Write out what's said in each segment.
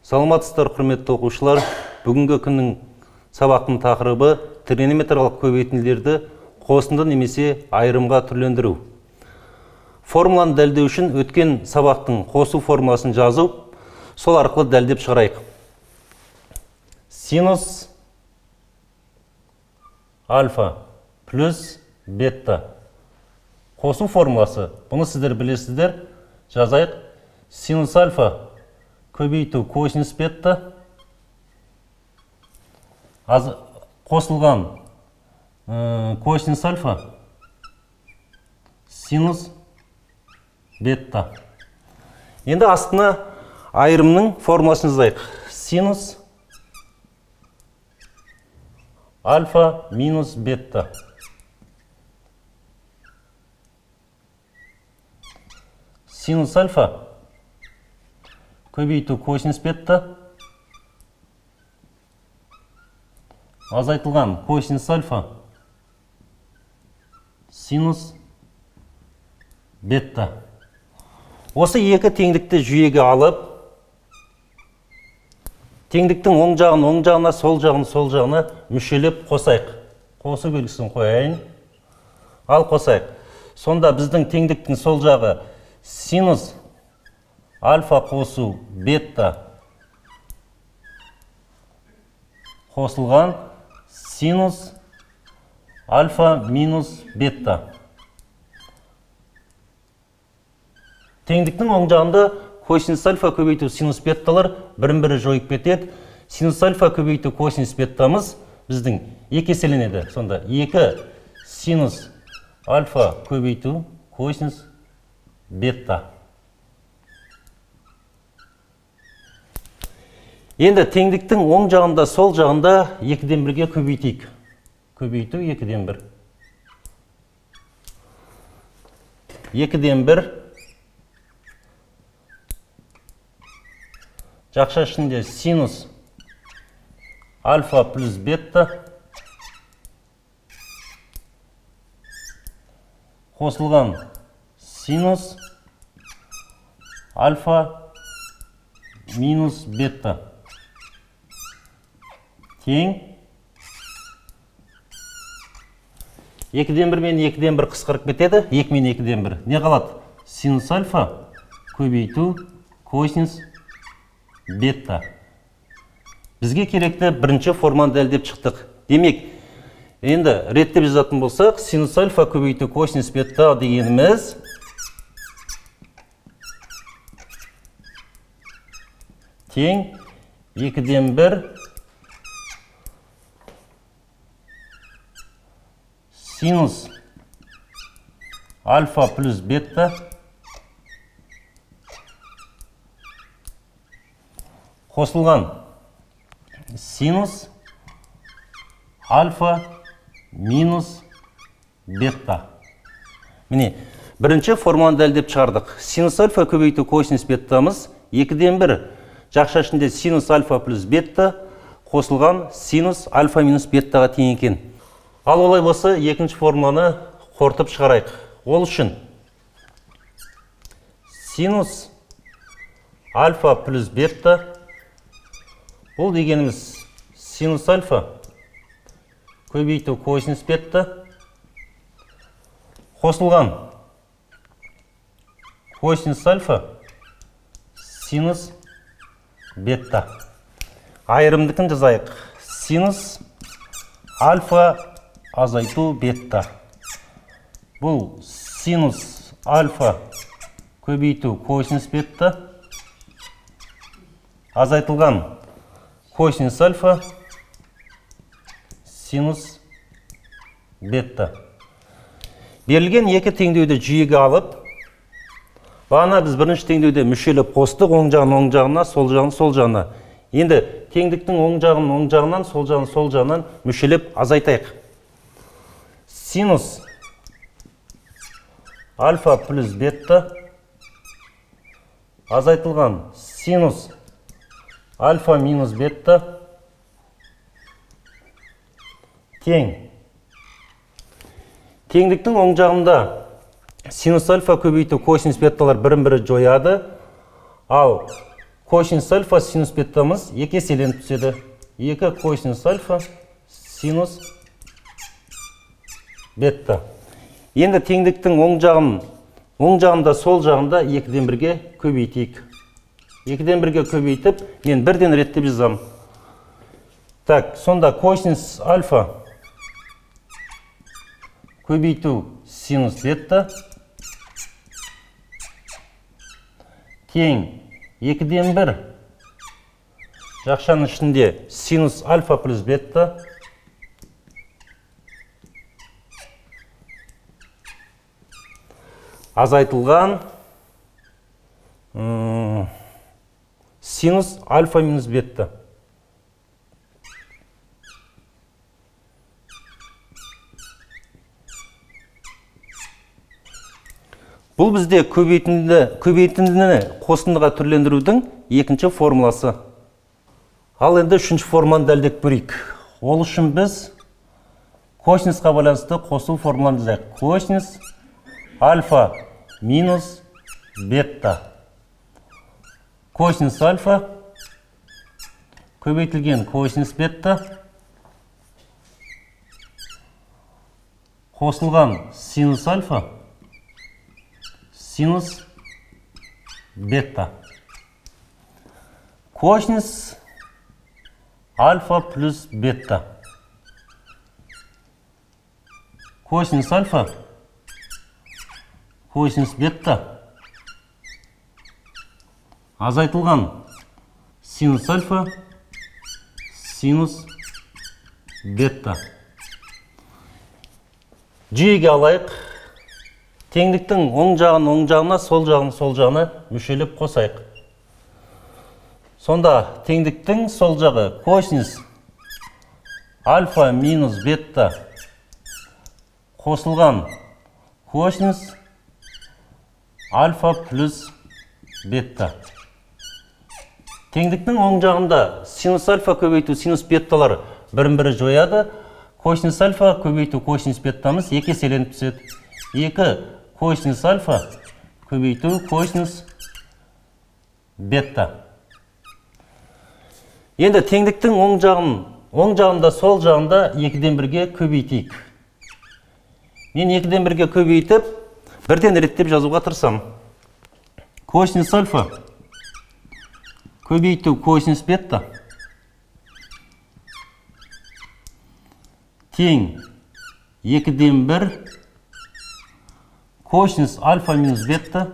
Саламатсыздар, құрметті оқушылар. Бүгінгі күннің сабақтың тақырыбы тригонометриялық көбейтінділерді қосынды немесе айырымға түрлендіру. Формуланы дәлелдеу үшін өткен сабақтың қосу формуласын жазу, сол арқылы дәлелдеп шығарайық. Синус альфа плюс бета. Қосу формуласы. Бұны сіздер білесіздер. Жазайық. Синус альфа көбейту косинус бета. Қосылған косинус альфа синус бета. Енді астына айырымның формуласын жазайық. Синус альфа минус бета. Синус альфа көбейту косинус бета. Азайтылған косинус альфа синус бета. Осы екі теңдікті жүйеге алып, теңдіктің оң жағына, сол жағына мүшелеп қосайық. Қосу белгісін қояйын. Ал қосайық. Сонда біздің теңдіктің сол жағы синус альфа қосу бета қосылған синус альфа минус бета. Теңдіктің оң жағында косинус альфа көбейту синус бетталар бірін-бірі жойып кетеді. Синус альфа көбейту косинус беттамыз біздің екі еселенеді. Сонда 2 синус альфа көбейту косинус бета. Енді теңдіктің оң жағында, сол жағында 2-ден 1-ге көбейтейік. Көбейту 2-ден 1. 2-ден 1. Жақша ішінде синус альфа плюс бета қосылған синус альфа минус бета. Тең 2-ден 1 мен 2-ден 1 қысқарып кетеді. 2 мен 2-ден 1. Не қалады? Синус альфа көбейту косинус бета. Бізге керекті бірінші форманы дәлелдеп шықтық. Демек, енді реттеп жазатын болсақ, синус альфа көбейту косинус бета дегеніміз тең 2-ден 1 синус альфа плюс бета қосылған синус альфа минус бета. Міне, бірінші форманы дәлелдеп шығардық. Синус альфа көбейту косинус беттамыз 2-ден 1 жақша ішінде синус альфа плюс бета қосылған синус альфа минус беттаға тең екен. Ал олай болса, екінші формуланы қорытып шығарайық. Ол үшін синус альфа плюс бета, бұл дегеніміз синус альфа көбейту косинус бета қосылған косинус альфа синус бета. Айырымдыкін жазайық. Синус альфа азайту бета. Бұл синус альфа көбейту косинус бета азайтылған косинус альфа синус бета. Берілген екі теңдеуді жүйеге алып, бағана біз бірінші теңдеуде мүшелеп қостық, оң жағына, сол жағына. Енді теңдіктің оң жағынан, сол жағынан мүшелеп азайтайық. Синус альфа плюс бета азайтылған синус альфа минус бета тең. Теңдіктің оң жағында синус альфа көбейту косинус бетталар бірін-бірі жояды, ал косинус альфа синус беттамыз 2 еселеніп түседі. 2 косинус альфа синус бетта. Енді теңдіктің оң жағында сол жағында 2-ден 1-ге көбейтейік. 2-ден 1-ге көбейтіп, мен 1-ден реттеп жазам. Так, сонда косинус альфа көбейту синус бетта тең 2-ден 1 жақшаның ішінде синус альфа плюс бетта азайтылған синус альфа минус бетта. Бұл бізде көбейтіндіні қосындыға түрлендірудің екінші формуласы. Ал енді үшінші форманы дәлдеп көрейік. Ол үшін біз косинусқа байланысты қосу формуланы жазайық. Косинус альфа минус бетта. Косинус альфа көбейтілген косинус бетта қосылған синус альфа синус бетта. Косинус альфа плюс бетта. Косинус альфа косинус бетта азайтылған синус альфа синус бетта. Жүйеге алайық. Теңдіктің оң жағына, сол жағына мүшелеп қосайық. Сонда теңдіктің сол жағы косинус альфа минус бетта қосылған косинус альфа плюс бетта. Теңдіктің оң жағында синус альфа көбейту синус бетталар бірін-бірі жояды. Косинус альфа көбейту косинус беттамыз 2 еселеніп түседі. 2 косинус альфа көбейту косинус бетта. Енді теңдіктің оң жағында сол жағында 2-ден 1-ге көбейтейік. Мен 2-ден 1-ге көбейтіп, 1-ден реттеп жазуға тырысам. Косинус альфа көбейту косинус бетта тең 2-ден 1 косинус альфа минус бетта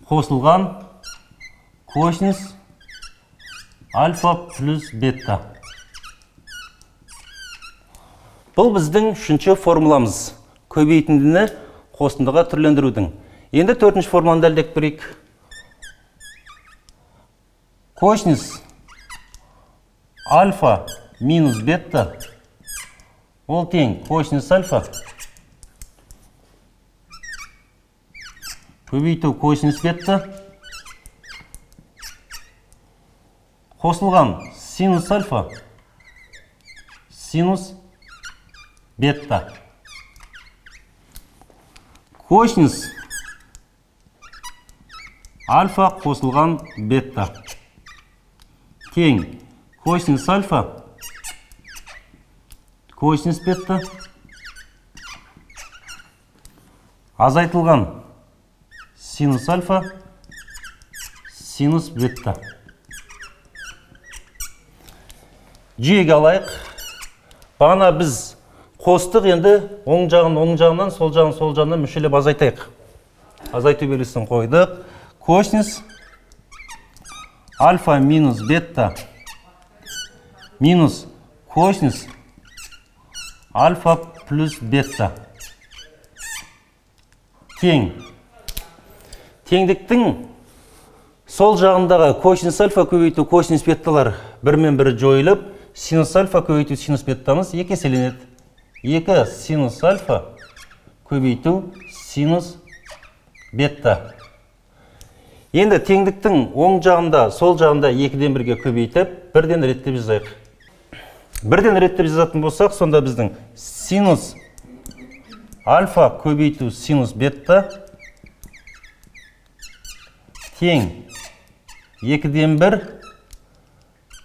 қосылған косинус альфа плюс бетта. Бұл біздің үшінші формуламыз. Көбейтіндіні қосындыға түрлендірудің. Енді төртінші формуланы дәлдеп көрейік. Косинус альфа минус бетта ол тең косинус альфа көбейту косинус бетта қосылған синус альфа синус бетта. Косинус альфа қосылған бетта тең косинус альфа косинус бетта азайтылған синус альфа синус бетта. Жүйеге алайық. Бағана біз қостық, енді оң жағынан сол жағынан мүшелеп азайтайық. Азайту белгісін қойдық. Косинус альфа минус бетта минус косинус альфа плюс бетта тең. Теңдіктің сол жағындағы косинус альфа көбейту косинус бетталар бірмен-бірі жойылып, синус альфа көбейту синус беттамыз 2 еселенеді. 2 синус альфа көбейту синус бетта. Енді теңдіктің оң жағында, сол жағында 2-ден 1-ге көбейтіп, 1-ден реттеп жазайық. 1-ден реттеп жазатын болсақ, сонда біздің синус альфа көбейту синус бетта тең 2/1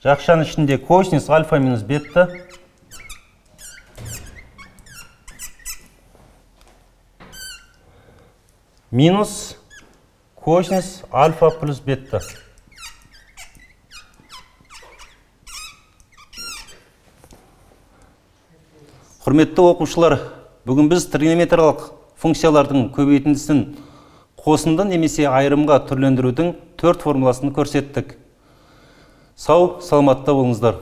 жақшаның ішінде косинус альфа минус бетта минус косинус альфа плюс бетта. Құрметті оқушылар, бүгін біз тригонометриялық функциялардың көбейтіндісін қосынды немесе айырымға түрлендірудің 4 формуласын көрсеттік. Сау, саламатта болыңыздар.